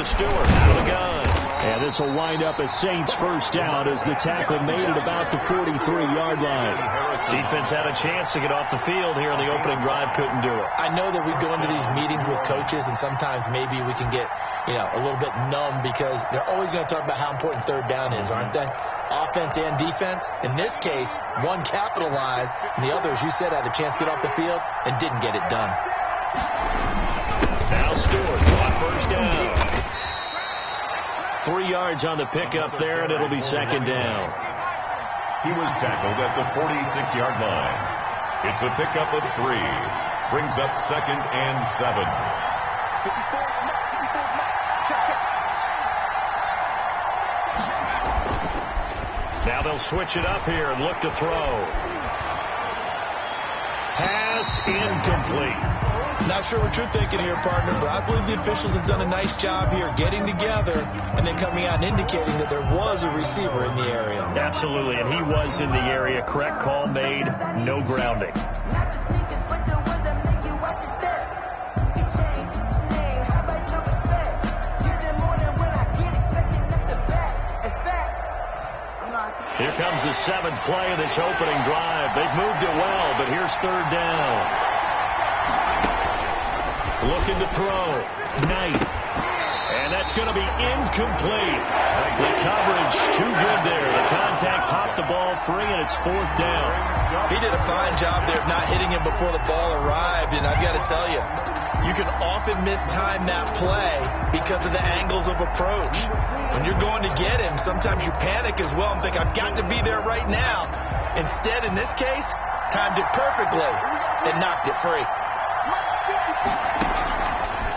Stewart out of the gun. And this will wind up a Saints first down as the tackle made it about the 43-yard line. Defense had a chance to get off the field here in the opening drive, couldn't do it. I know that we go into these meetings with coaches, and sometimes maybe we can get, a little bit numb because they're always going to talk about how important third down is, aren't they? Offense and defense. In this case, one capitalized, and the other, as you said, had a chance to get off the field and didn't get it done. Now Stewart on first down. 3 yards on the pickup there, and it'll be second down. He was tackled at the 46-yard line. It's a pickup of 3. Brings up 2nd and 7. Now they'll switch it up here and look to throw. Pass incomplete. Not sure what you're thinking here, partner, but I believe the officials have done a nice job here getting together and then coming out and indicating that there was a receiver in the area. Absolutely, and he was in the area. Correct call made, no grounding. Here comes the 7th play of this opening drive. They've moved it well, but here's third down. Looking to throw. Knight. And that's going to be incomplete. The coverage too good there. The contact popped the ball free, and it's 4th down. He did a fine job there of not hitting him before the ball arrived, and I've got to tell you, you can often mistime that play because of the angles of approach. When you're going to get him, sometimes you panic as well and think, I've got to be there right now. Instead, in this case, timed it perfectly and knocked it free.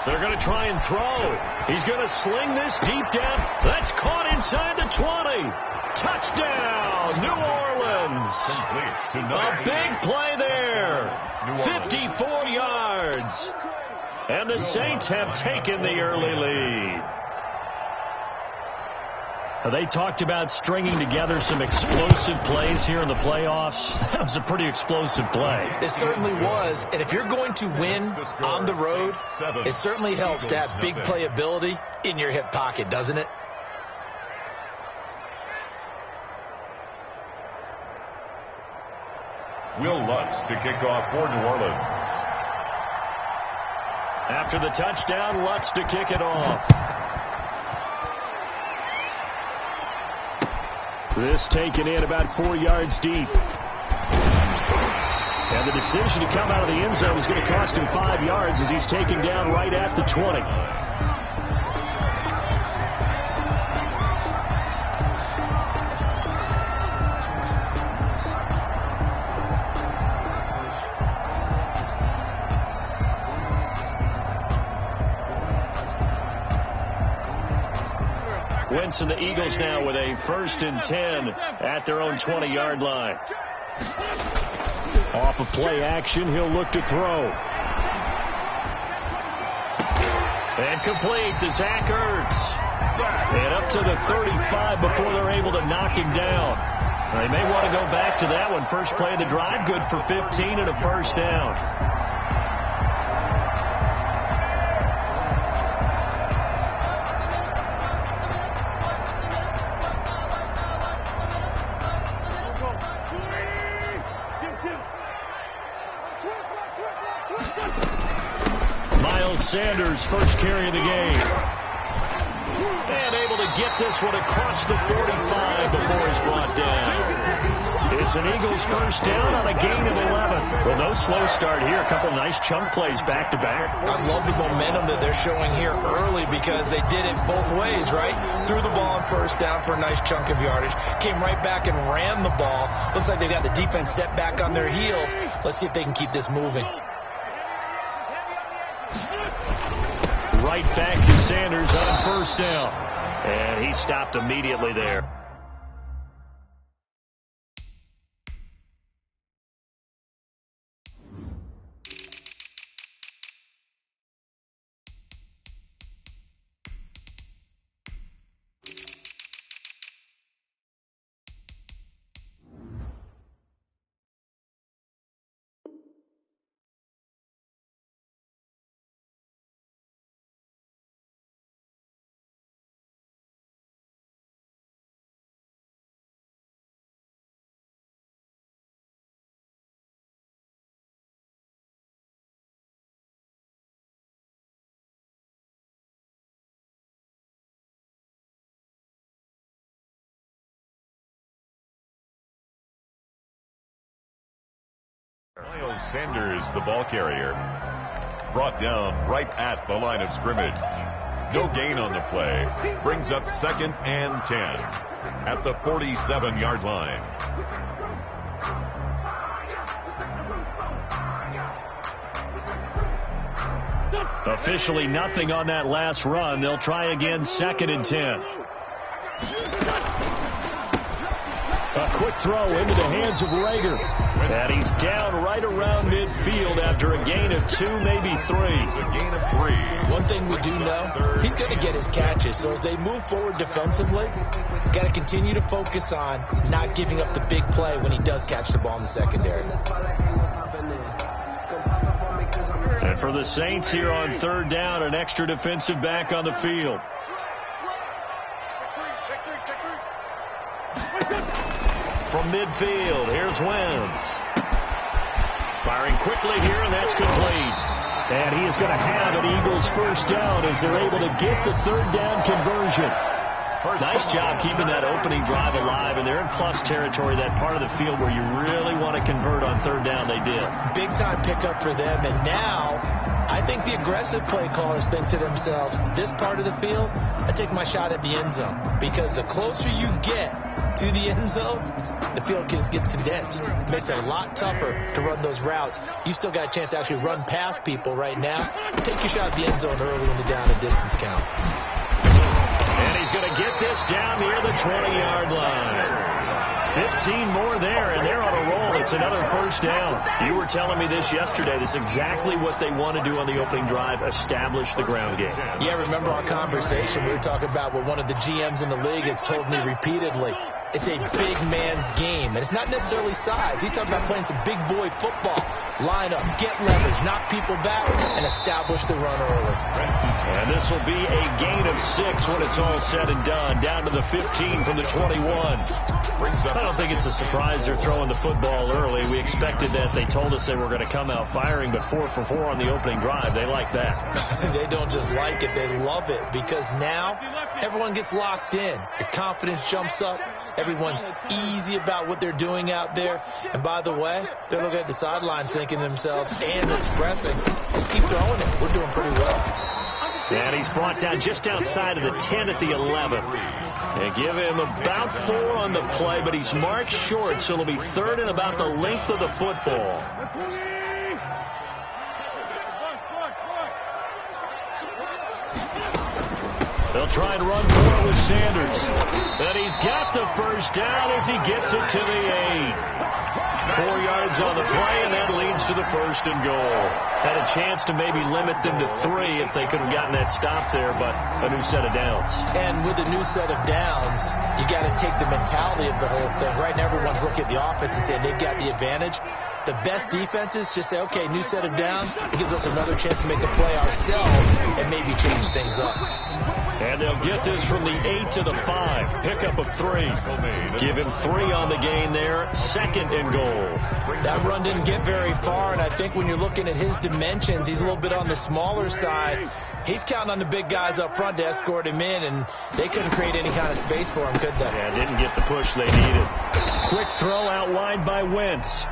They're going to try and throw. He's going to sling this deep down. That's caught inside the 20. Touchdown, New Orleans. A big play there. 54 yards. And the Saints have taken the early lead. They talked about stringing together some explosive plays here in the playoffs. That was a pretty explosive play. It certainly was. And if you're going to win on the road, it certainly helps to have big playability in your hip pocket, doesn't it? Will Lutz to kick off for New Orleans. After the touchdown, Lutz to kick it off. This taken in about 4 yards deep. And the decision to come out of the end zone is going to cost him 5 yards as he's taken down right at the 20. Wentz and the Eagles now with a 1st and 10 at their own 20-yard line. Off of play action, he'll look to throw. And complete to Zach Ertz. And up to the 35 before they're able to knock him down. They may want to go back to that one. First play of the drive, good for 15 and a 1st down. Sanders, first carry of the game. And able to get this one across the 45 before he's brought down. It's an Eagles first down on a gain of 11. Well, no slow start here. A couple nice chunk plays back to back. I love the momentum that they're showing here early because they did it both ways, right? Threw the ball on first down for a nice chunk of yardage. Came right back and ran the ball. Looks like they got the defense set back on their heels. Let's see if they can keep this moving. Right back to Sanders on first down. And he stopped immediately there. Sanders, the ball carrier. Brought down right at the line of scrimmage. No gain on the play. Brings up 2nd and 10 at the 47-yard line. Officially nothing on that last run. They'll try again, 2nd and 10. A quick throw into the hands of Rager. And he's down right around midfield after a gain of 2, maybe 3. A gain of 3. One thing we do know, he's going to get his catches. So as they move forward defensively, got to continue to focus on not giving up the big play when he does catch the ball in the secondary. And for the Saints here on 3rd down, an extra defensive back on the field. From midfield, here's Wentz. Firing quickly here, and that's complete. And he is going to have an Eagles first down as they're able to get the 3rd down conversion. Nice job keeping that opening drive alive, and they're in plus territory, that part of the field where you really want to convert on 3rd down. They did. Big time pickup for them, and now I think the aggressive play callers think to themselves, this part of the field, I take my shot at the end zone, because the closer you get to the end zone, the field gets condensed. It makes it a lot tougher to run those routes. You still got a chance to actually run past people right now. Take your shot at the end zone early in the down and distance count. And he's going to get this down near the 20-yard line. 15 more there, and they're on a roll. It's another first down. You were telling me this yesterday. This is exactly what they want to do on the opening drive, establish the ground game. Yeah, remember our conversation? We were talking about what one of the GMs in the league has told me repeatedly. It's a big man's game, and it's not necessarily size. He's talking about playing some big boy football. Line up, get leverage, knock people back, and establish the run early. And this will be a gain of 6 when it's all said and done. Down to the 15 from the 21. I don't think it's a surprise they're throwing the football early. We expected that. They told us they were going to come out firing, but 4 for 4 on the opening drive. They like that. They don't just like it, they love it, because now everyone gets locked in. The confidence jumps up. Everyone's easy about what they're doing out there. And by the way, they're looking at the sideline thinking to themselves and expressing, let's keep throwing it. We're doing pretty well. And he's brought down just outside of the 10 at the 11. And give him about 4 on the play, but he's marked short, so it'll be 3rd and about the length of the football. They'll try and run more with Sanders. And he's got the first down as he gets it to the 8. 4 yards on the play, and that leads to the 1st and goal. Had a chance to maybe limit them to 3 if they could have gotten that stop there, but a new set of downs. And with a new set of downs, you got to take the mentality of the whole thing. Right now, everyone's looking at the offense and saying they've got the advantage. The best defenses just say, okay, new set of downs. It gives us another chance to make a play ourselves and maybe change things up. And they'll get this from the 8 to the 5. Pickup of 3. Give him 3 on the gain there. 2nd and goal. That run didn't get very far, and I think when you're looking at his dimensions, he's a little bit on the smaller side. He's counting on the big guys up front to escort him in, and they couldn't create any kind of space for him, could they? Yeah, didn't get the push they needed. Quick throw out wide by Wentz.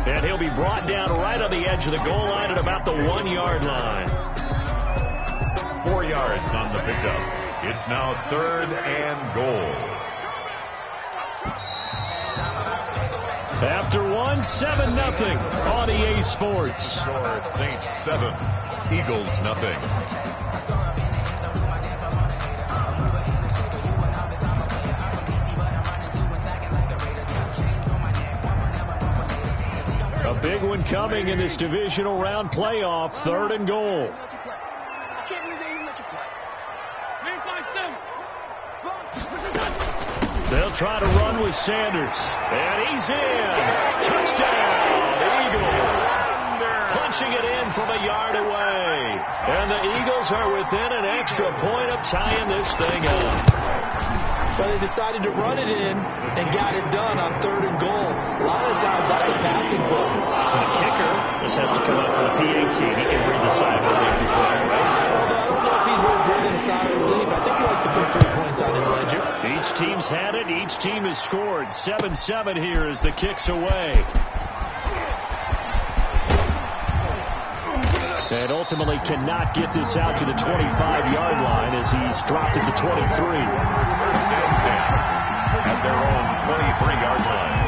And he'll be brought down right on the edge of the goal line at about the 1-yard line. 4 yards on the pickup. It's now 3rd and goal. After 1, 7-0 on EA Sports. Score Saints 7, Eagles nothing. A big one coming in this divisional round playoff. 3rd and goal. They'll try to run with Sanders. And he's in. Touchdown, Eagles. Punching it in from a yard away. And the Eagles are within an extra point of tying this thing up. But they decided to run it in and got it done on 3rd and goal. A lot of the times that's a passing play. For the kicker, this has to come out for the PAT. He can breathe a sigh of relief before, right? Although I don't know if he's really breathing a sigh of relief. I think he likes to put 3 points on his ledger. Each team's had it. Each team has scored. 7-7 here as the kick's away. And ultimately cannot get this out to the 25-yard line as he's dropped at the 23. First and 10 at their own 23-yard line.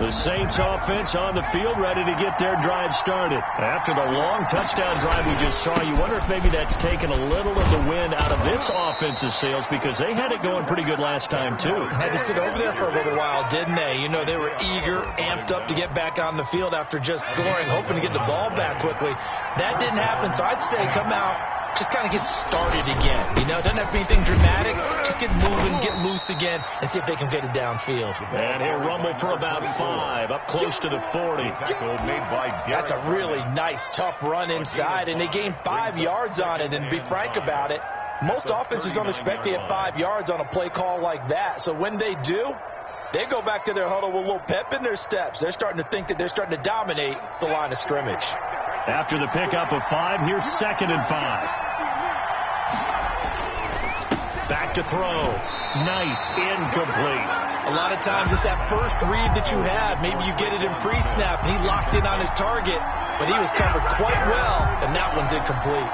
The Saints offense on the field, ready to get their drive started. After the long touchdown drive we just saw, you wonder if maybe that's taken a little of the wind out of this offense's sails, because they had it going pretty good last time, too. Had to sit over there for a little while, didn't they? You know, they were eager, amped up to get back on the field after just scoring, hoping to get the ball back quickly. That didn't happen, so I'd say come out, just kind of get started again. You know, it doesn't have to be anything dramatic. Just get moving, get loose again, and see if they can get it downfield. And he'll rumble for about 5, up close to the 40. Tackle made by Derek. That's a really nice, tough run inside, and they gained 5 yards on it. And to be frank about it, most offenses don't expect to get 5 yards on a play call like that. So when they do, they go back to their huddle with a little pep in their steps. They're starting to think that they're starting to dominate the line of scrimmage. After the pickup of 5, here's 2nd and 5. Back to throw. Knight, incomplete. A lot of times it's that first read that you have. Maybe you get it in pre-snap, and he locked in on his target, but he was covered quite well, and that one's incomplete.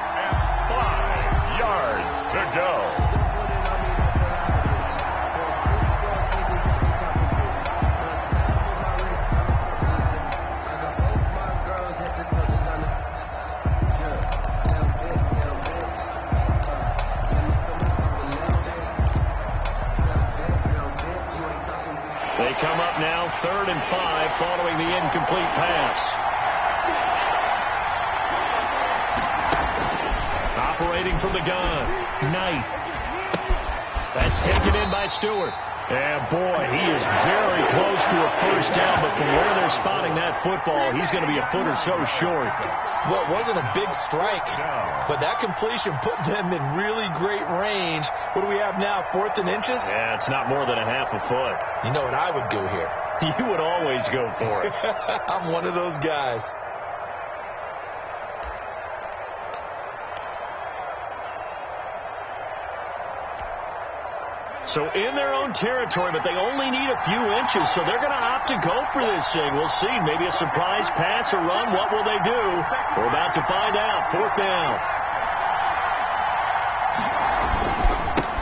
5 yards to go. They come up now 3rd and 5 following the incomplete pass. Operating from the gun. Knight. That's taken in by Stewart. And boy, he is very close to a first down, but from where they're spotting that football, he's going to be a foot or so short. Well, it wasn't a big strike, but that completion put them in really great range. What do we have now, 4th and inches? Yeah, it's not more than a half a foot. You know what I would do here? You would always go for it. I'm one of those guys. So in their own territory, but they only need a few inches, so they're going to opt to go for this thing. We'll see. Maybe a surprise pass or run. What will they do? We're about to find out. 4th down.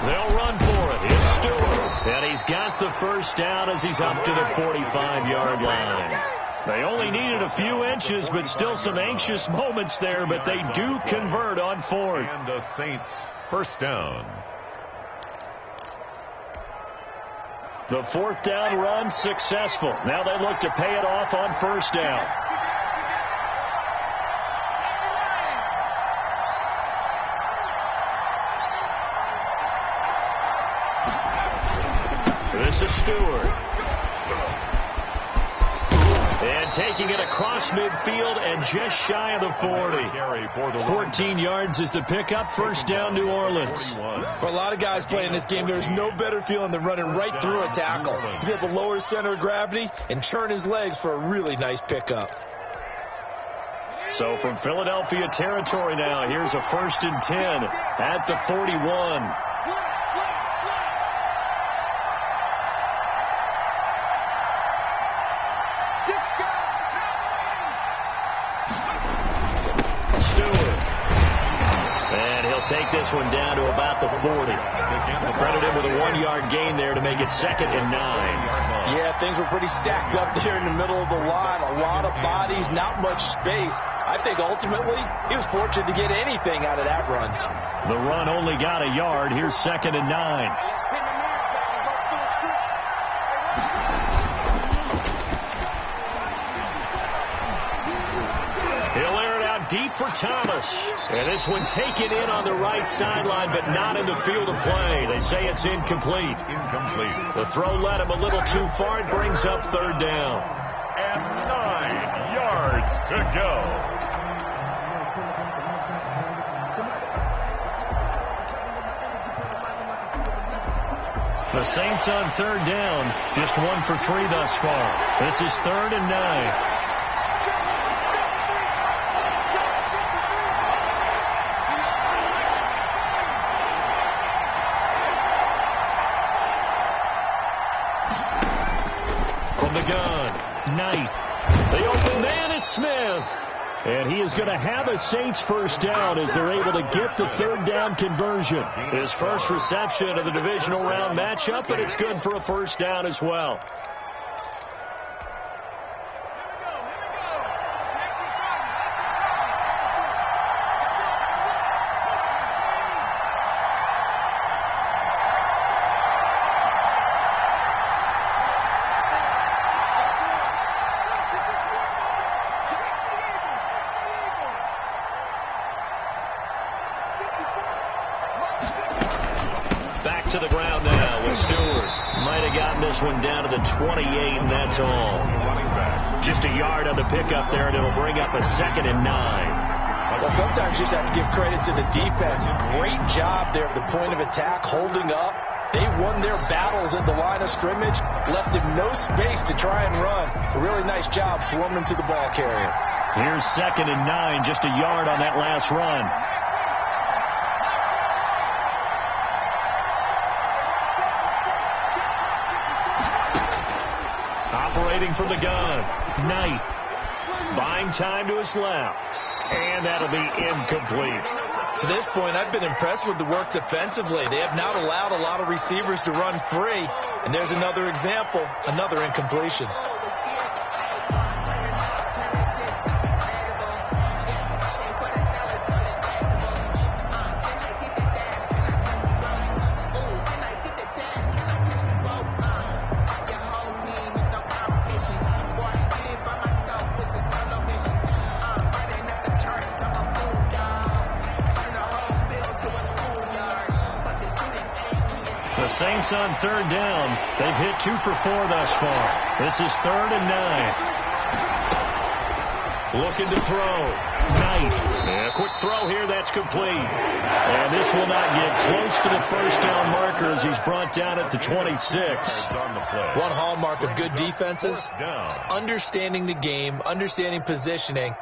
They'll run for it. It's Stewart. And he's got the first down as he's up to the 45-yard line. They only needed a few inches, but still some anxious moments there, but they do convert on 4th. And the Saints first down. The 4th down run successful. Now they look to pay it off on 1st down. This is Stewart. And taking it across midfield and just shy of the 40. 14 yards is the pickup. First down, New Orleans. For a lot of guys playing this game, there's no better feeling than running right through a tackle. He's able to lower his center of gravity and churn his legs for a really nice pickup. So from Philadelphia territory now, here's a 1st and 10 at the 41. Take this one down to about the 40. Credit him with a 1-yard gain there to make it 2nd and 9. Yeah, things were pretty stacked up there in the middle of the line. A lot of bodies, not much space. I think ultimately he was fortunate to get anything out of that run. The run only got a yard. Here's 2nd and 9. He'll air it out deep for Thomas. And this one taken in on the right sideline, but not in the field of play. They say it's incomplete. The throw led him a little too far. It brings up 3rd down. And 9 yards to go. The Saints on 3rd down. Just 1 for 3 thus far. This is 3rd and 9. Knight. The open man is Smith. And he is going to have a Saints first down as they're able to get the third down conversion. His first reception of the divisional round matchup, and it's good for a first down as well. To the ground now with Stewart. Might have gotten this one down to the 28, and that's all. Just a yard on the pickup there, and it'll bring up a 2nd and 9. Well, sometimes you just have to give credit to the defense. Great job there at the point of attack, holding up. They won their battles at the line of scrimmage, left him no space to try and run. A really nice job swarming to the ball carrier. Here's 2nd and 9, just a yard on that last run. Operating from the gun, Knight. Buying time to his left. And that'll be incomplete. To this point, I've been impressed with the work defensively. They have not allowed a lot of receivers to run free. And there's another example, another incompletion. The Saints on third down. They've hit 2 for 4 thus far. This is 3rd and 9. Looking to throw. Knight. And a quick throw here. That's complete. And this will not get close to the first down marker as he's brought down at the 26. One hallmark of good defenses is understanding the game, understanding positioning,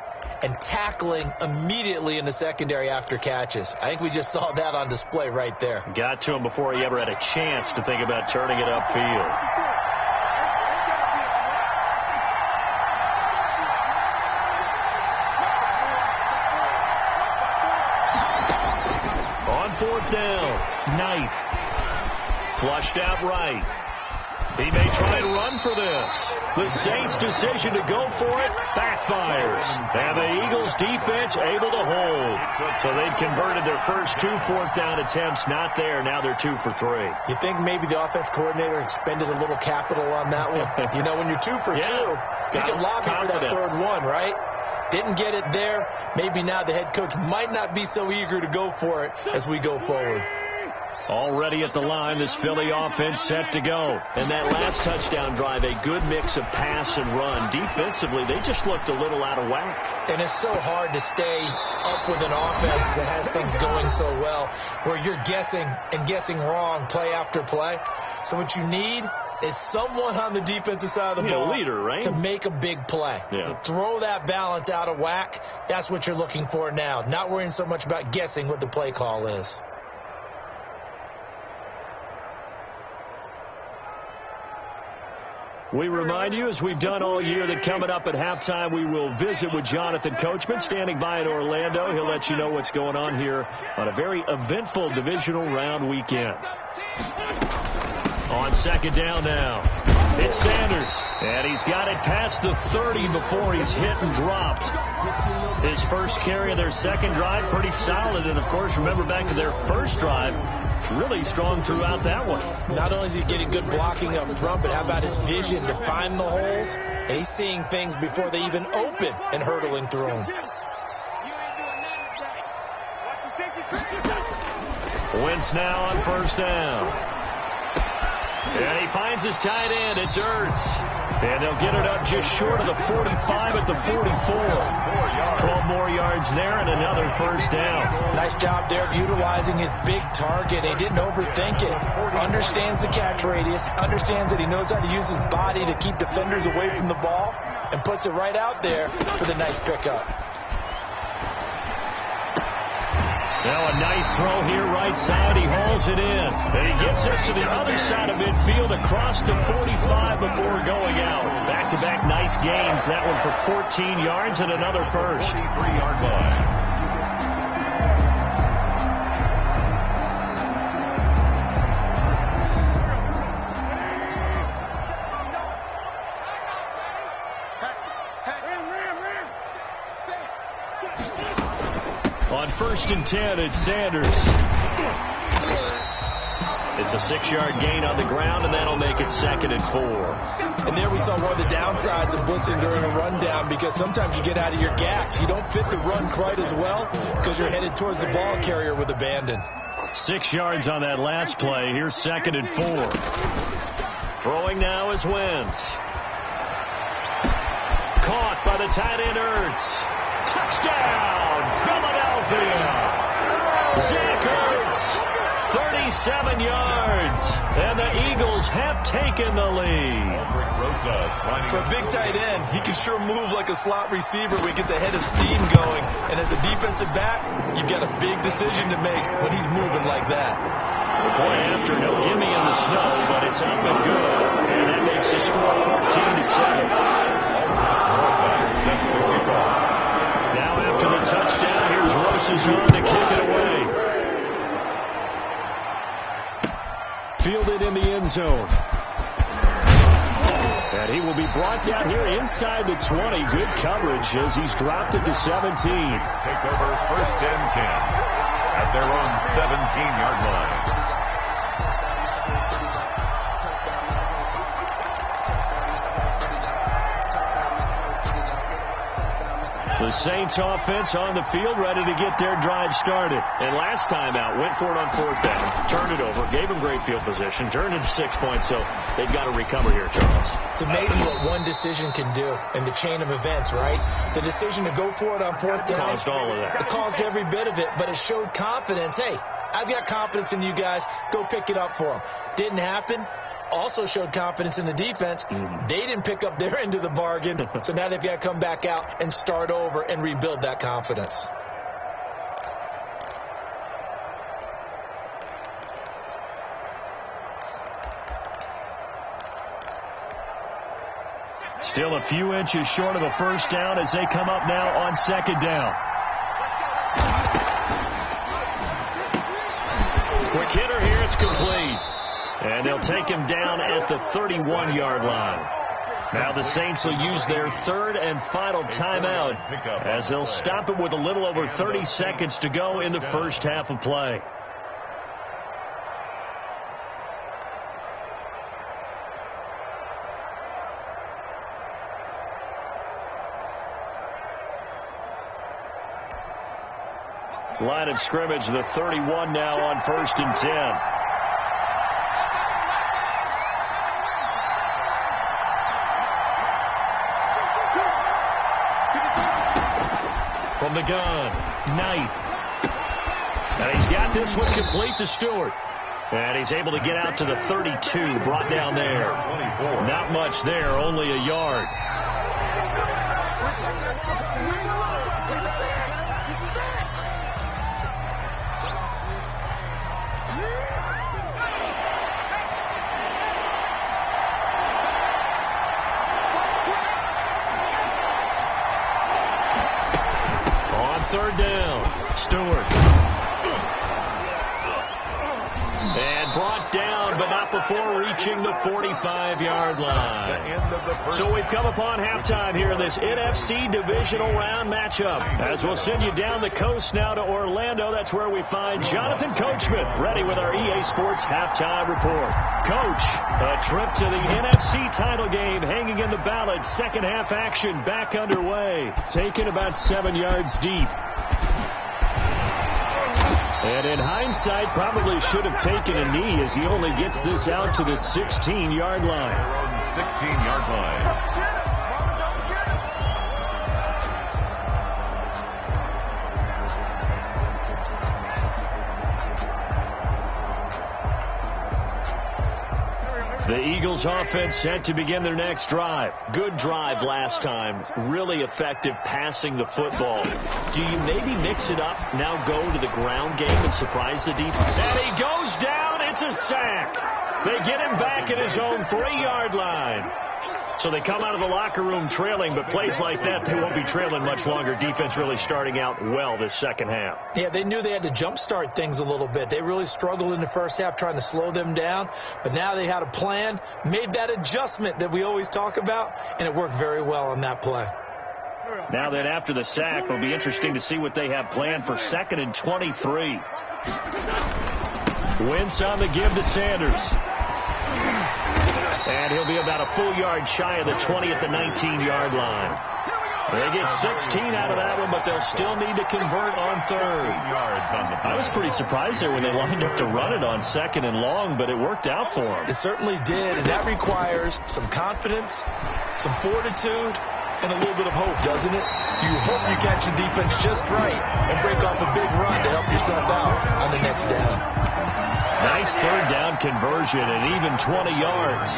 and tackling immediately in the secondary after catches. I think we just saw that on display right there. Got to him before he ever had a chance to think about turning it upfield. On 4th down, Knight. Flushed out right. He may try and run for this. The Saints' decision to go for it backfires. And the Eagles' defense able to hold. So they've converted their first 2 4th down attempts. Not there. Now they're 2 for 3. You think maybe the offense coordinator expended a little capital on that one? You know, when you're 2 for 2, you can lobby for that third one, right? Didn't get it there. Maybe now the head coach might not be so eager to go for it as we go forward. Already at the line, this Philly offense set to go. And that last touchdown drive, a good mix of pass and run. Defensively, they just looked a little out of whack. And it's so hard to stay up with an offense that has things going so well, where you're guessing and guessing wrong play after play. So what you need is someone on the defensive side of the ball leader, right? to make a big play. Yeah. Throw that balance out of whack. That's what you're looking for now. Not worrying so much about guessing what the play call is. We remind you, as we've done all year, that coming up at halftime, we will visit with Jonathan Coachman, standing by in Orlando. He'll let you know what's going on here on a very eventful divisional round weekend. On 2nd down now, it's Sanders, and he's got it past the 30 before he's hit and dropped. His first carry of their second drive, pretty solid, and of course, remember back to their first drive, really strong throughout that one. Not only is he getting good blocking up front, but how about his vision to find the holes? And he's seeing things before they even open and hurdling through them. Wentz now on 1st down. And he finds his tight end. It's Ertz. And they'll get it up just short of the 45 at the 44. 12 more yards there and another first down. Nice job there of utilizing his big target. He didn't overthink it. Understands the catch radius. Understands that he knows how to use his body to keep defenders away from the ball. And puts it right out there for the nice pickup. Now a nice throw here right side. He hauls it in. And he gets us to the other side of midfield across the 45 before going out. Back-to-back nice gains. That one for 14 yards and another first. 43-yard line. On 1st and 10, it's Sanders. It's a 6-yard gain on the ground, and that'll make it 2nd and 4. And there we saw one of the downsides of blitzing during a rundown, because sometimes you get out of your gaps. You don't fit the run quite as well because you're headed towards the ball carrier with abandon. 6 yards on that last play. Here's 2nd and 4. Throwing now is Wentz. Caught by the tight end Ertz. Touchdown, Philadelphia. Zach Ertz, 37 yards. And the Eagles have taken the lead. For a big tight end, he can sure move like a slot receiver when he gets a head of steam going. And as a defensive back, you've got a big decision to make when he's moving like that. Point after, no gimme in the snow, but it's up and good. And that makes the score 14-7. Now after the touchdown, here's Rose's on to kick it away. Fielded in the end zone. And he will be brought down here inside the 20. Good coverage as he's dropped at the 17. Take over 1st and 10 at their own 17-yard line. The Saints offense on the field, ready to get their drive started. And last time out, went for it on 4th down, turned it over, gave them great field position, turned into 6 points, so they've got to recover here, Charles. It's amazing what one decision can do in the chain of events, right? The decision to go for it on 4th down. Caused all of that. It caused every bit of it, but it showed confidence. Hey, I've got confidence in you guys. Go pick it up for them. Didn't happen. Also showed confidence in the defense. They didn't pick up their end of the bargain, so now they've got to come back out and start over and rebuild that confidence. Still a few inches short of a 1st down as they come up now on 2nd down. Quick hitter here, it's complete. And they'll take him down at the 31-yard line. Now the Saints will use their 3rd and final timeout as they'll stop it with a little over 30 seconds to go in the first half of play. Line of scrimmage, the 31 now on 1st and 10. From the gun, Knight. And he's got this one complete to Stewart. And he's able to get out to the 32, brought down there. Not much there, only a yard. On 3rd down, Stewart. And brought down, but not before reaching the 45-yard line. So we've come upon halftime here in this NFC divisional round matchup. As we'll send you down the coast now to Orlando, that's where we find Jonathan Coachman, ready with our EA Sports halftime report. Coach, a trip to the NFC title game hanging in the balance. Second half action back underway. Taken about 7 yards deep. And in hindsight, probably should have taken a knee as he only gets this out to the 16-yard line. 16-yard line. The Eagles offense set to begin their next drive. Good drive last time. Really effective passing the football. Do you maybe mix it up, now go to the ground game and surprise the defense? And he goes down. It's a sack. They get him back at his own 3-yard line. So they come out of the locker room trailing, but plays like that, they won't be trailing much longer. Defense really starting out well this second half. Yeah, they knew they had to jumpstart things a little bit. They really struggled in the first half trying to slow them down, but now they had a plan, made that adjustment that we always talk about, and it worked very well on that play. Now then, after the sack, it'll be interesting to see what they have planned for 2nd and 23. Wentz on the give to Sanders. And he'll be about a full yard shy of the 20 at the 19-yard line. They get 16 out of that one, but they'll still need to convert on 3rd. I was pretty surprised there when they lined up to run it on 2nd and long, but it worked out for them. It certainly did, and that requires some confidence, some fortitude, and a little bit of hope, doesn't it? You hope you catch the defense just right and break off a big run to help yourself out on the next down. Nice 3rd down conversion and even 20 yards.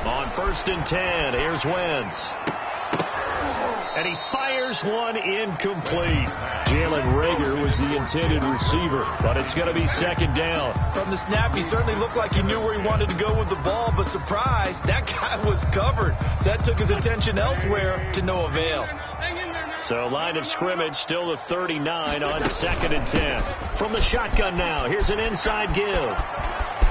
On 1st and 10, here's Wentz. And he fires one incomplete. Jalen Reagor was the intended receiver, but it's going to be 2nd down. From the snap, he certainly looked like he knew where he wanted to go with the ball, but surprise, that guy was covered. So that took his attention elsewhere to no avail. So line of scrimmage still the 39 on 2nd and 10. From the shotgun now, here's an inside give.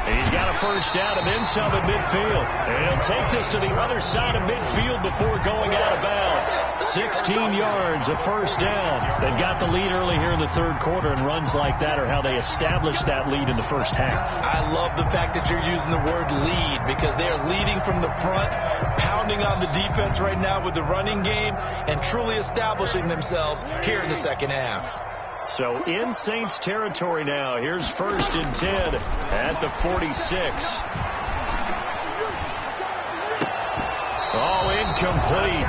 And he's got a 1st down and then some at midfield. And he'll take this to the other side of midfield before going out of bounds. 16 yards, a 1st down. They've got the lead early here in the 3rd quarter, and runs like that are how they established that lead in the first half. I love the fact that you're using the word lead, because they are leading from the front, pounding on the defense right now with the running game, and truly establishing themselves here in the second half. So in Saints territory now. Here's 1st and 10 at the 46. Oh, incomplete.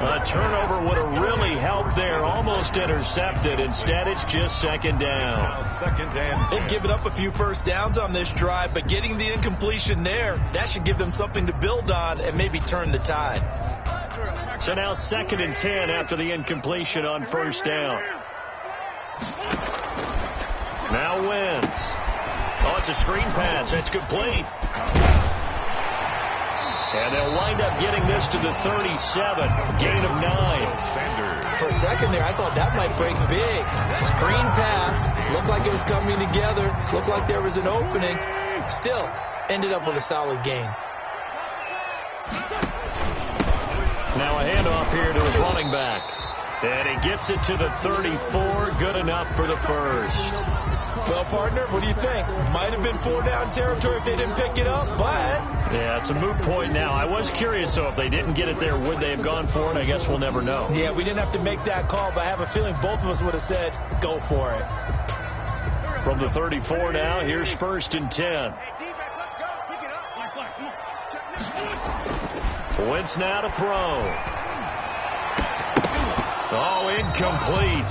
A turnover would have really helped there. Almost intercepted. Instead, it's just 2nd down. 2nd and 10. They've given up a few 1st downs on this drive, but getting the incompletion there, that should give them something to build on and maybe turn the tide. So now 2nd and 10 after the incompletion on 1st down. Now Wentz. Oh, it's a screen pass. That's complete. And they'll wind up getting this to the 37. Gain of 9. For a second there, I thought that might break big. Screen pass. Looked like it was coming together. Looked like there was an opening. Still, ended up with a solid gain. Now a handoff here to his running back. And he gets it to the 34. Good enough for the 1st. Well, partner, what do you think? Might have been 4-down territory if they didn't pick it up, but... Yeah, it's a moot point now. I was curious, though, if they didn't get it there, would they have gone for it? I guess we'll never know. Yeah, we didn't have to make that call, but I have a feeling both of us would have said, go for it. From the 34 now, here's 1st and 10. Wentz now to throw. Oh, incomplete.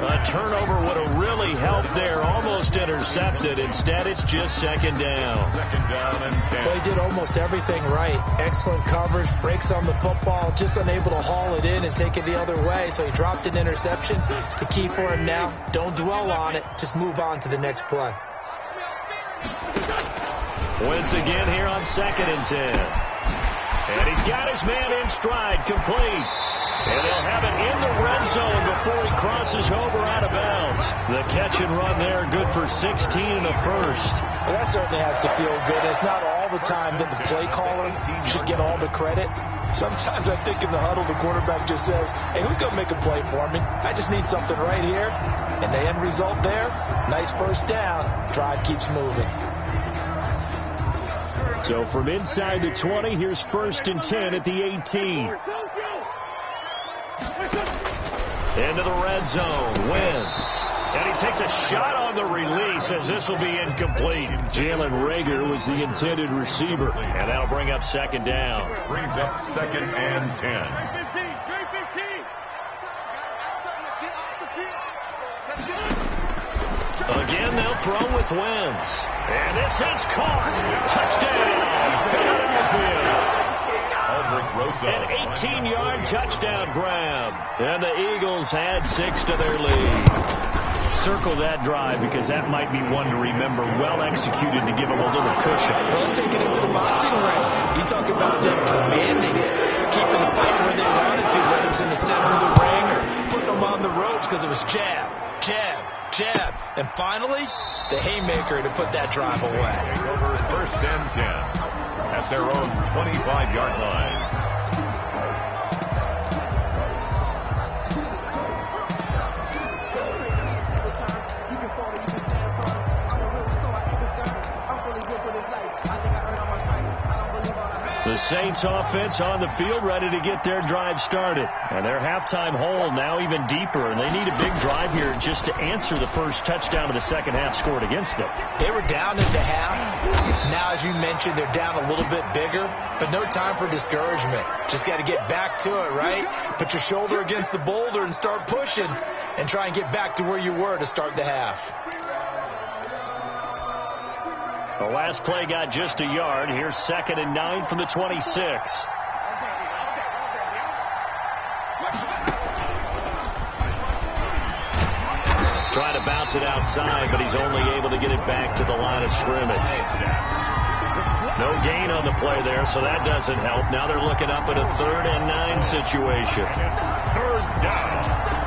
A turnover would have really helped there. Almost intercepted. Instead, it's just 2nd down. 2nd down and 10. Well, he did almost everything right. Excellent coverage, breaks on the football, just unable to haul it in and take it the other way. So he dropped an interception. The key for him now, don't dwell on it. Just move on to the next play. Wentz again here on 2nd and 10. And he's got his man in stride, complete. And he'll have it in the red zone before he crosses over out of bounds. The catch and run there, good for 16 and a 1st. Well, that certainly has to feel good. It's not all the time that the play caller should get all the credit. Sometimes I think in the huddle, the quarterback just says, hey, who's going to make a play for me? I just need something right here. And the end result there, nice 1st down. Drive keeps moving. So from inside the 20, here's 1st and 10 at the 18. Into the red zone. Wentz. And he takes a shot on the release as this will be incomplete. Jalen Reagor was the intended receiver. And that'll bring up second down. Brings up second and 10. Again, they'll throw with Wentz. And this is caught. Touchdown, Philadelphia. An 18-yard touchdown grab. And the Eagles had 6 to their lead. Circle that drive because that might be one to remember. Well executed to give them a little cushion. Well, let's take it into the boxing ring. You talk about them commanding it, keeping the fight where they wanted to, whether it was in the center of the ring or putting them on the ropes because it was jab, jab, jab. And finally, the haymaker to put that drive away. Over first and 10 at their own 25-yard line. The Saints offense on the field ready to get their drive started. And their halftime hole now even deeper. And they need a big drive here just to answer the first touchdown of the second half scored against them. They were down into half. Now, as you mentioned, they're down a little bit bigger. But no time for discouragement. Just got to get back to it, right? Put your shoulder against the boulder and start pushing. And try and get back to where you were to start the half. The last play got just a yard. Here's 2nd and 9 from the 26. Trying to bounce it outside, but he's only able to get it back to the line of scrimmage. No gain on the play there, so that doesn't help. Now they're looking up at a 3rd and 9 situation. 3rd down.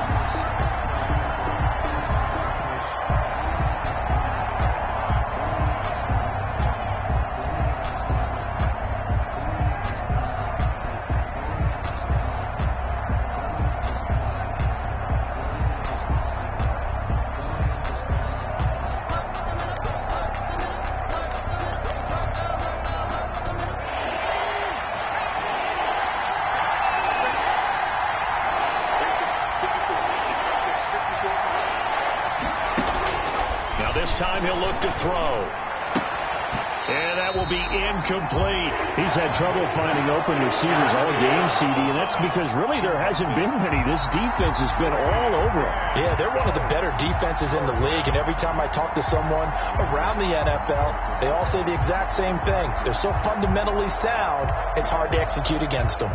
Time he'll look to throw. And that will be incomplete. He's had trouble finding open receivers all game, CD, and that's because really there hasn't been many. This defense has been all over him. Yeah, they're one of the better defenses in the league, and every time I talk to someone around the NFL, they all say the exact same thing. They're so fundamentally sound, it's hard to execute against them.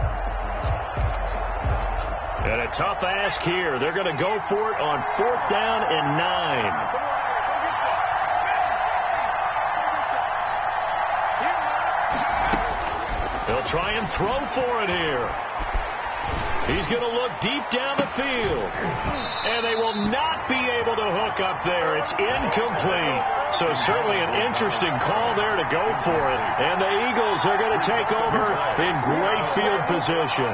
And a tough ask here. They're going to go for it on 4th down and 9. They'll try and throw for it here. He's going to look deep down the field. And they will not be able to hook up there. It's incomplete. So certainly an interesting call there to go for it. And the Eagles are going to take over in great field position.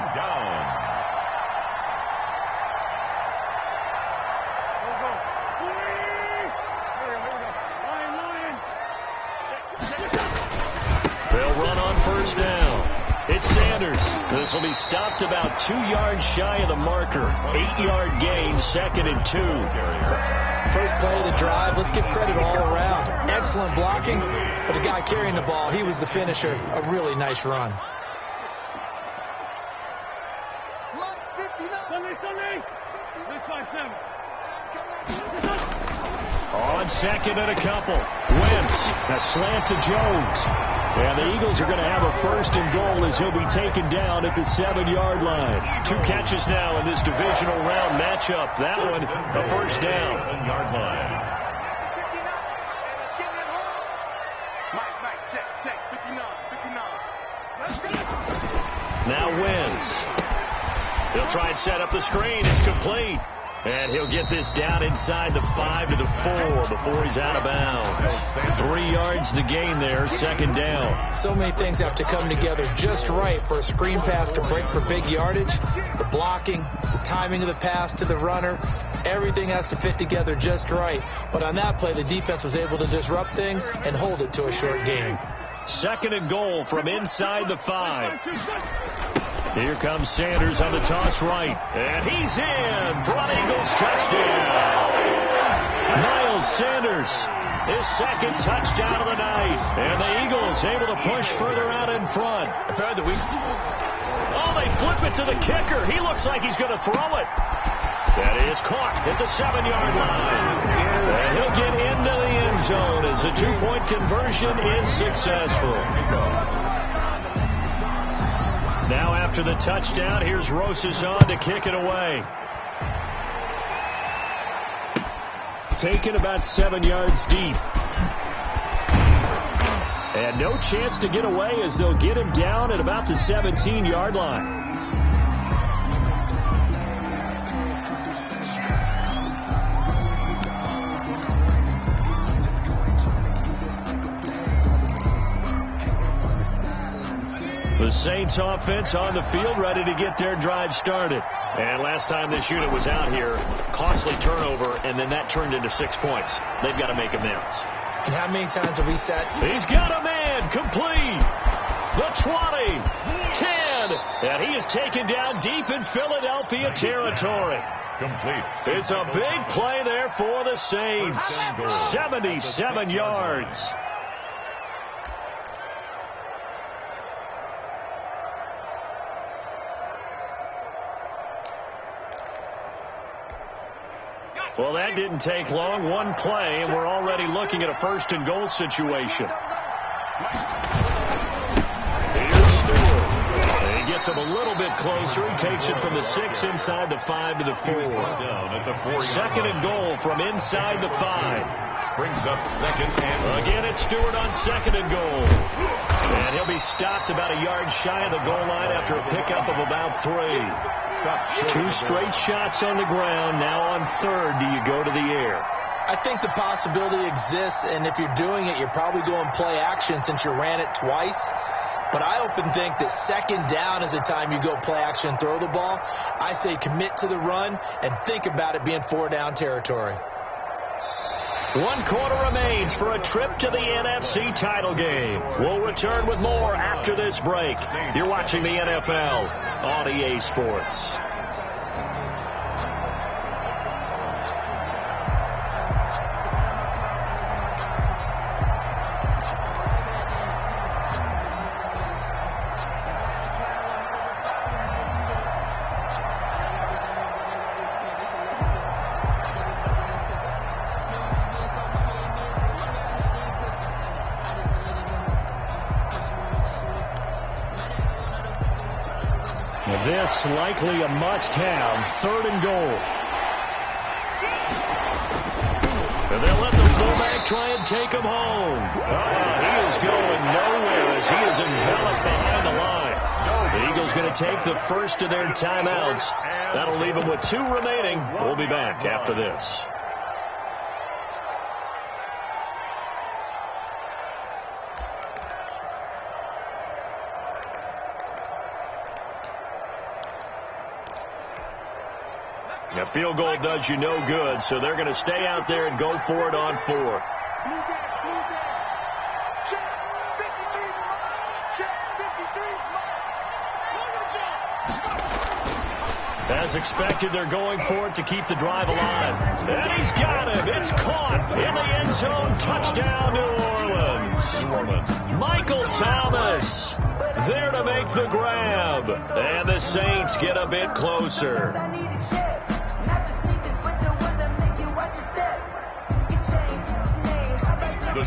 They'll run on 1st down. It's Sanders. This will be stopped about 2 yards shy of the marker. 8-yard gain, 2nd and 2. First play of the drive, let's give credit all around. Excellent blocking, but the guy carrying the ball, he was the finisher. A really nice run. On 2nd and a couple. Wentz, a slant to Jones. And the Eagles are going to have a 1st and goal as he'll be taken down at the 7-yard line. 2 catches now in this divisional round matchup. That one, a 1st down. 7-yard line. Now Wentz. They'll try and set up the screen. It's complete. And he'll get this down inside the 5 to the 4 before he's out of bounds. 3 yards the gain there, 2nd down. So many things have to come together just right for a screen pass to break for big yardage. The blocking, the timing of the pass to the runner, everything has to fit together just right. But on that play, the defense was able to disrupt things and hold it to a short gain. 2nd and goal from inside the 5. Here comes Sanders on the toss right. And he's in for an Eagles touchdown. Miles Sanders, his second touchdown of the night. And the Eagles able to push further out in front. Oh, they flip it to the kicker. He looks like he's going to throw it. That is caught at the 7-yard line. And he'll get into the end zone as the 2-point conversion is successful. Now after the touchdown, here's Rosas on to kick it away. Taken about 7 yards deep. And no chance to get away as they'll get him down at about the 17-yard line. The Saints offense on the field, ready to get their drive started. And last time this unit was out here, costly turnover, and then that turned into 6 points. They've got to make amends. And how many times have we said? He's got a man complete. The 20, 10, and he is taken down deep in Philadelphia territory. Complete. It's a big play there for the Saints. 77 yards. Well, that didn't take long. One play, and we're already looking at a first-and-goal situation. Here's Stewart. And he gets him a little bit closer. He takes it from the 6 inside the 5 to the 4. Down at the 4. Second and goal from inside the 5. Brings up second and... Again, it's Stewart on second and goal. And he'll be stopped about a yard shy of the goal line after a pickup of about 3. 2 straight shots on the ground. Now on third, do you go to the air? I think the possibility exists, and if you're doing it, you're probably going play action since you ran it twice. But I often think that second down is the time you go play action and throw the ball. I say commit to the run and think about it being 4-down territory. 1 quarter remains for a trip to the NFC title game. We'll return with more after this break. You're watching the NFL on EA Sports. This likely a must-have, 3rd and goal. And they'll let the fullback try and take him home. He is going nowhere as he is enveloped behind the line. The Eagles going to take the first of their timeouts. That'll leave them with 2 remaining. We'll be back after this. A field goal does you no good, so they're going to stay out there and go for it on 4th. As expected, they're going for it to keep the drive alive. And he's got him. It's caught in the end zone. Touchdown, New Orleans. Michael Thomas there to make the grab. And the Saints get a bit closer.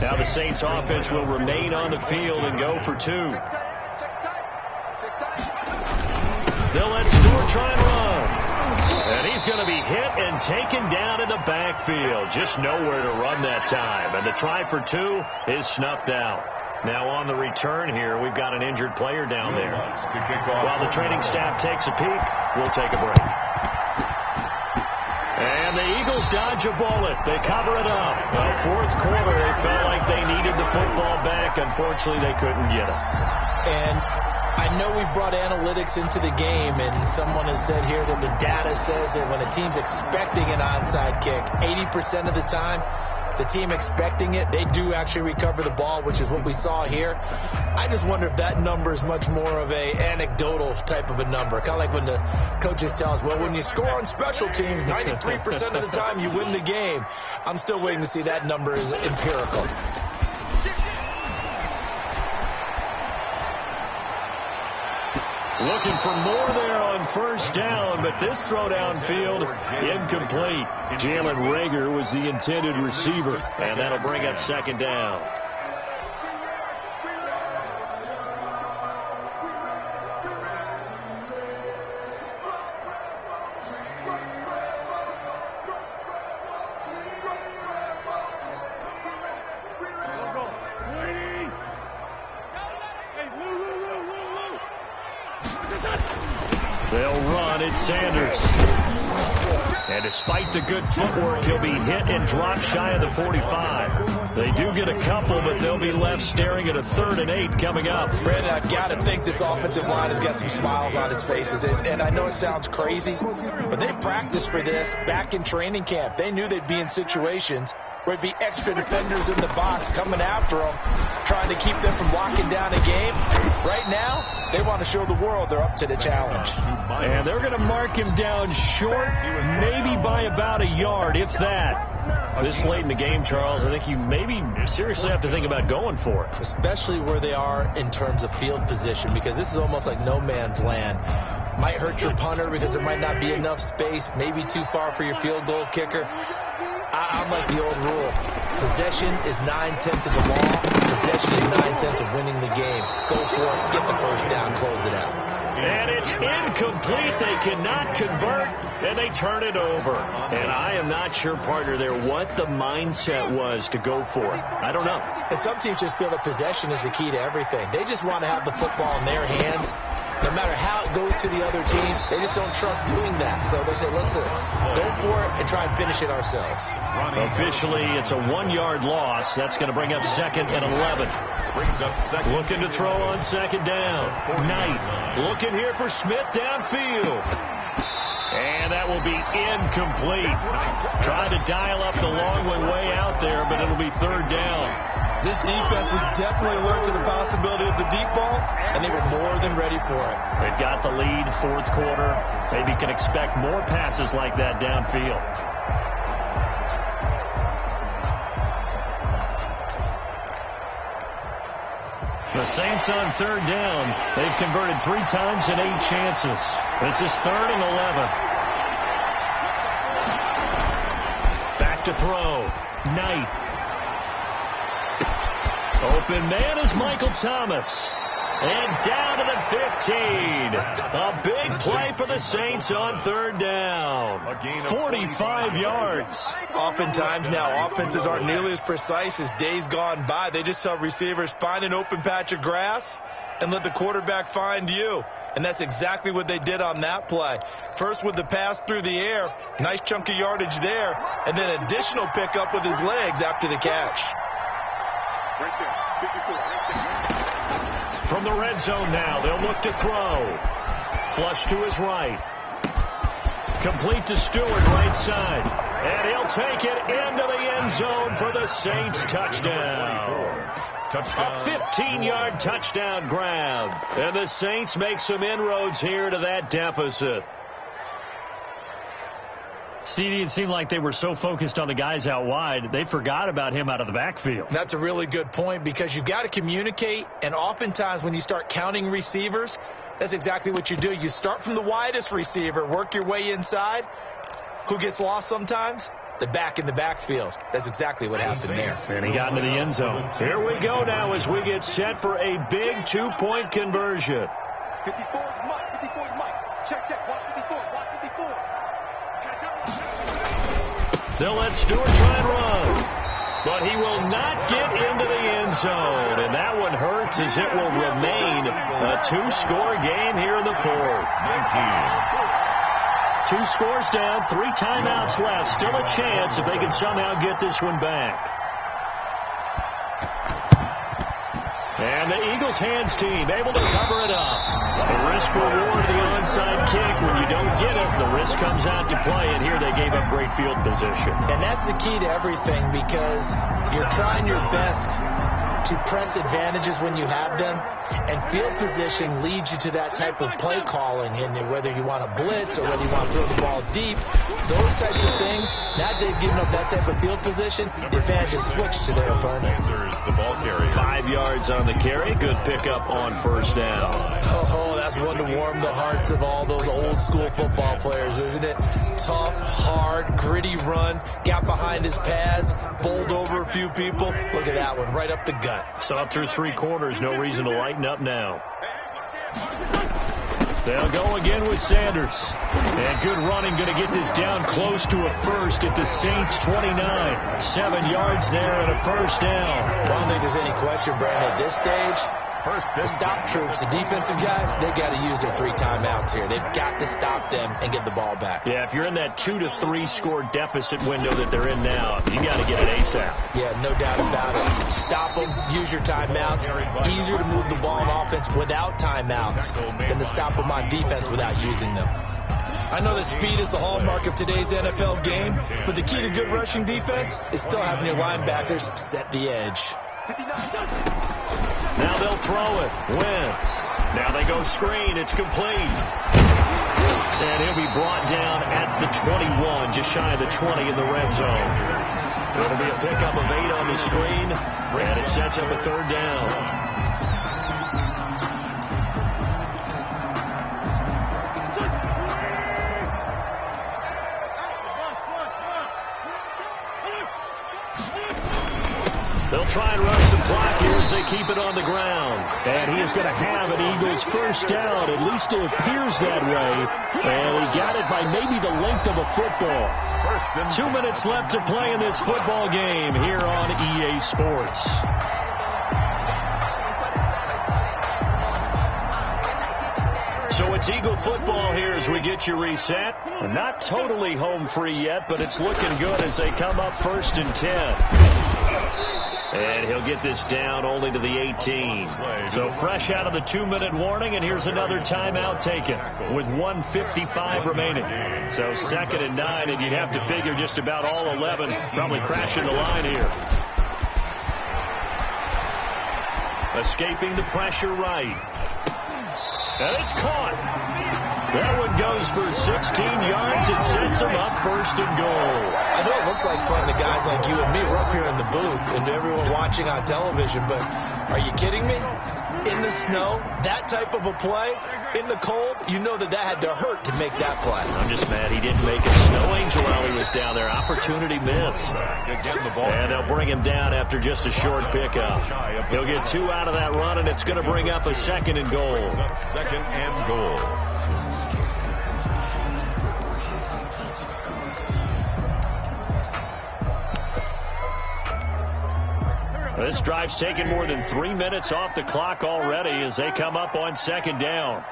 Now the Saints offense will remain on the field and go for 2. They'll let Stewart try and run. And he's going to be hit and taken down in the backfield. Just nowhere to run that time. And the try for 2 is snuffed out. Now on the return here, we've got an injured player down there. While the training staff takes a peek, we'll take a break. And the Eagles dodge a bullet. They cover it up. Well, 4th quarter, they felt like they needed the football back. Unfortunately, they couldn't get it. And I know we brought analytics into the game, and someone has said here that the data says that when a team's expecting an onside kick, 80% of the time, the team expecting it, they do actually recover the ball, which is what we saw here. I just wonder if that number is much more of a anecdotal type of a number. Kind of like when the coaches tell us, well, when you score on special teams, 93% of the time you win the game. I'm still waiting to see that number is empirical. Looking for more there on first down, but this throw downfield, incomplete. Jalen Reagor was the intended receiver, and that'll bring up second down. They'll run. It's Sanders. And despite the good footwork, he'll be hit and dropped shy of the 45. They do get a couple, but they'll be left staring at a 3rd and 8 coming up. Brandon, I've got to think this offensive line has got some smiles on its faces. And I know it sounds crazy, but they practiced for this back in training camp. They knew they'd be in situations where there'd be extra defenders in the box coming after them, trying to keep them from locking down a game. Right now, they want to show the world they're up to the challenge. And they're going to mark him down short, maybe by about a yard, if that. This late in the game, Charles, I think you maybe seriously have to think about going for it. Especially where they are in terms of field position, because this is almost like no man's land. Might hurt your punter because there might not be enough space, maybe too far for your field goal kicker. I'm like the old rule. Possession is 9/10 of the law. Possession is 9/10 of winning the game. Go for it. Get the first down. Close it out. And it's incomplete. They cannot convert, and they turn it over. And I am not sure, partner, there what the mindset was to go for it. I don't know. And some teams just feel that possession is the key to everything. They just want to have the football in their hands. No matter how it goes to the other team, they just don't trust doing that. So they say, listen, go for it and try and finish it ourselves. Officially, it's a 1-yard loss. That's going to bring up 2nd and 11. Brings up second. Looking to throw on 2nd down. Knight looking here for Smith downfield. And that will be incomplete. Trying to dial up the long one way out there, but it'll be 3rd down. This defense was definitely alert to the possibility of the deep ball, and they were more than ready for it. They've got the lead, 4th quarter. Maybe can expect more passes like that downfield. The Saints on 3rd down. They've converted 3 times in 8 chances. This is 3rd and 11. Back to throw. Knight. Open man is Michael Thomas. And down to the 15. A big play for the Saints on 3rd down. 45 yards. Oftentimes now, offenses aren't nearly as precise as days gone by. They just tell receivers, find an open patch of grass and let the quarterback find you. And that's exactly what they did on that play. First with the pass through the air, nice chunk of yardage there, and then additional pickup with his legs after the catch. Right there, 54, right there. From the red zone now, they'll look to throw. Flush to his right. Complete to Stewart, right side. And he'll take it into the end zone for the Saints touchdown. A 15-yard touchdown grab. And the Saints make some inroads here to that deficit. CD, it seemed like they were so focused on the guys out wide, they forgot about him out of the backfield. That's a really good point, because you've got to communicate, and oftentimes when you start counting receivers, that's exactly what you do. You start from the widest receiver, work your way inside. Who gets lost sometimes? The back in the backfield. That's exactly what happened there. And he got into the end zone. Here we go now as we get set for a big 2-point conversion. 54 is Mike. 54 is Mike. Check. Watch 54. Watch 54. They'll let Stewart try and run. But he will not get into the end zone. And that one hurts, as it will remain a 2-score game here in the 4th. 2 scores down, 3 timeouts left. Still a chance if they can somehow get this one back. And And the Eagles hands team able to cover it up. The risk reward of the onside kick. When you don't get it, the risk comes out to play, and here they gave up great field position. And that's the key to everything, because you're trying your best to press advantages when you have them, and field position leads you to that type of play calling, and whether you want to blitz or whether you want to throw the ball deep, those types of things. Now that they've given up that type of field position, the advantage is switched to their opponent. The ball carrier. 5 yards on the carry. Good pickup on first down. Oh, that's one to warm the hearts of all those old school football players, isn't it? Tough, hard, gritty run, got behind his pads, bowled over a few people. Look at that one, right up the gut. So up through 3 quarters, no reason to lighten up now. They'll go again with Sanders. And good running, going to get this down close to a first at the Saints 29. 7 yards there and a first down. I don't think there's any question, Brandon, at this stage. The stop troops, the defensive guys, they got to use their 3 timeouts here. They've got to stop them and get the ball back. Yeah, if you're in that 2 to 3 score deficit window that they're in now, you got to get it ASAP. Yeah, no doubt about it. Stop them, use your timeouts. Easier to move the ball on offense without timeouts than to stop them on defense without using them. I know that speed is the hallmark of today's NFL game, but the key to good rushing defense is still having your linebackers set the edge. Now they'll throw it. Wentz. Now they go screen. It's complete. And he'll be brought down at the 21, just shy of the 20 in the red zone. It'll be a pickup of 8 on the screen, and it sets up a third down. They'll try and rush some clock here as they keep it on the ground. And he is going to have an Eagles first down. At least it appears that way. And he got it by maybe the length of a football. 2 minutes left to play in this football game here on EA Sports. So it's Eagle football here as we get you reset. Not totally home free yet, but it's looking good as they come up 1st and 10. And he'll get this down only to the 18. So fresh out of the 2-minute warning, and here's another timeout taken with 1:55 remaining. So 2nd and 9, and you'd have to figure just about all 11 probably crashing the line here. Escaping the pressure right. And it's caught. That one goes for 16 yards. It sets them up 1st and goal. I know it looks like fun to guys like you and me. We're up here in the booth and to everyone watching on television, but are you kidding me? In the snow, that type of a play, in the cold, you know that had to hurt to make that play. I'm just mad he didn't make a snow angel while he was down there. Opportunity missed. And they'll bring him down after just a short pickup. He'll get 2 out of that run, and it's going to bring up a 2nd and goal. 2nd and goal. This drive's taken more than 3 minutes off the clock already as they come up on 2nd down.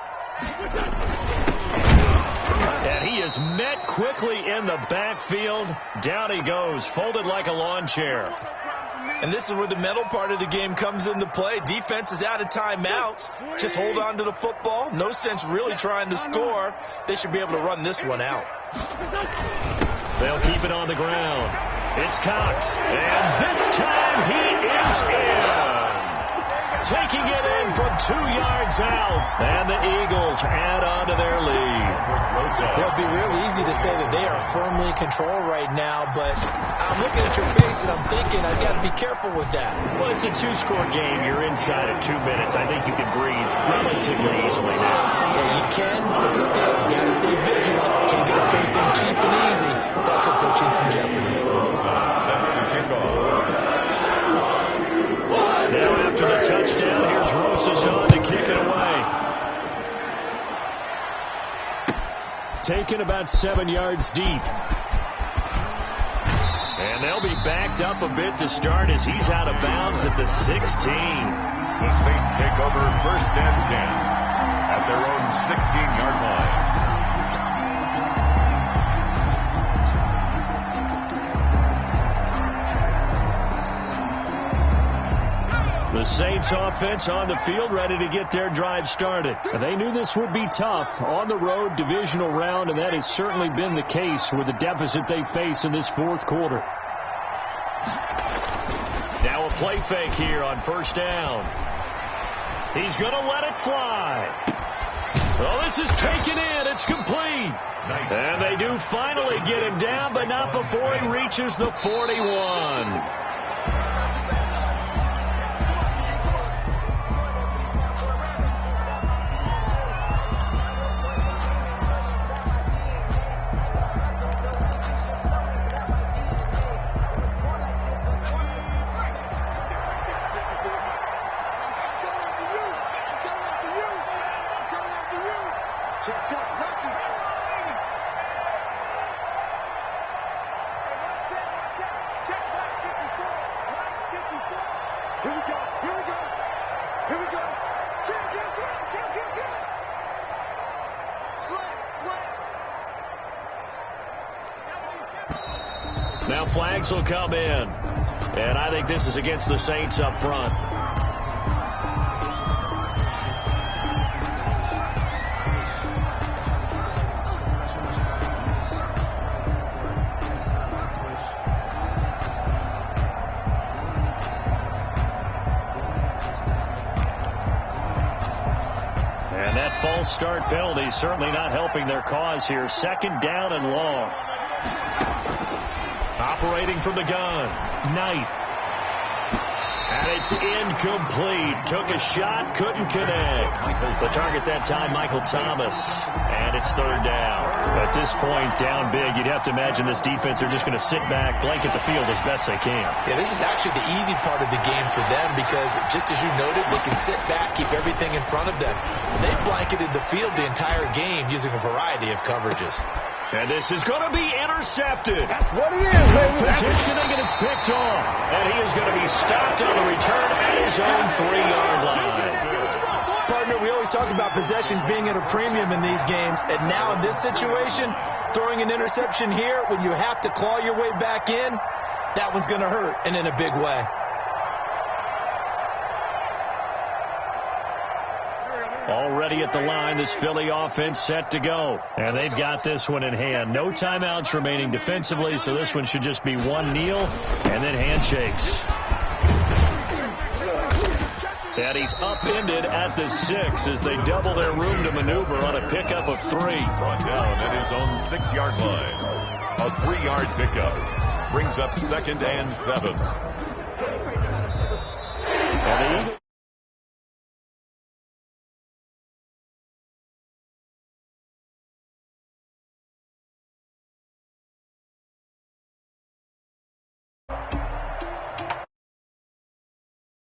And he is met quickly in the backfield. Down he goes, folded like a lawn chair. And this is where the mental part of the game comes into play. Defense is out of timeouts. Just hold on to the football. No sense really trying to score. They should be able to run this one out. They'll keep it on the ground. It's Cox. And this time he is in. Taking it in from 2 yards out. And the Eagles add on to their lead. It'll be real easy to say that they are firmly in control right now, but I'm looking at your face and I'm thinking I've got to be careful with that. Well, it's a 2-score game. You're inside of 2 minutes. I think you can breathe relatively easily now. Yeah, you can, but still, you got to stay vigilant. Can't get everything cheap and easy. That could put you in some jeopardy. Set to kick off. Now after the touchdown, here's Rosas on to kick it away. Taken about 7 yards deep. And they'll be backed up a bit to start as he's out of bounds at the 16. The Saints take over 1st and 10 at their own 16-yard line. The Saints offense on the field, ready to get their drive started. They knew this would be tough on the road, divisional round, and that has certainly been the case with the deficit they face in this fourth quarter. Now a play fake here on first down. He's going to let it fly. Well, this is taken in. It's complete. Nice. And they do finally get him down, but not before he reaches the 41. Now flags will come in, and I think this is against the Saints up front. And that false start penalty certainly not helping their cause here. Second down and long. Operating from the gun, Knight. And it's incomplete. Took a shot, couldn't connect. The target that time, Michael Thomas. And it's third down. At this point, down big, you'd have to imagine this defense are just going to sit back, blanket the field as best they can. Yeah, this is actually the easy part of the game for them because, just as you noted, they can sit back, keep everything in front of them. They've blanketed the field the entire game using a variety of coverages. And this is going to be intercepted. That's what it is, baby. Positioning, and it's picked off. And he is going to be stopped on the return at his own 3-yard line. Partner, we always talk about possessions being at a premium in these games. And now in this situation, throwing an interception here when you have to claw your way back in, that one's going to hurt, and in a big way. Already at the line, this Philly offense set to go. And they've got this one in hand. No timeouts remaining defensively, so this one should just be one kneel and then handshakes. And he's upended at the 6 as they double their room to maneuver on a pickup of 3. Brought down at his own 6-yard line. A 3-yard pickup brings up 2nd and 7. And the Eagles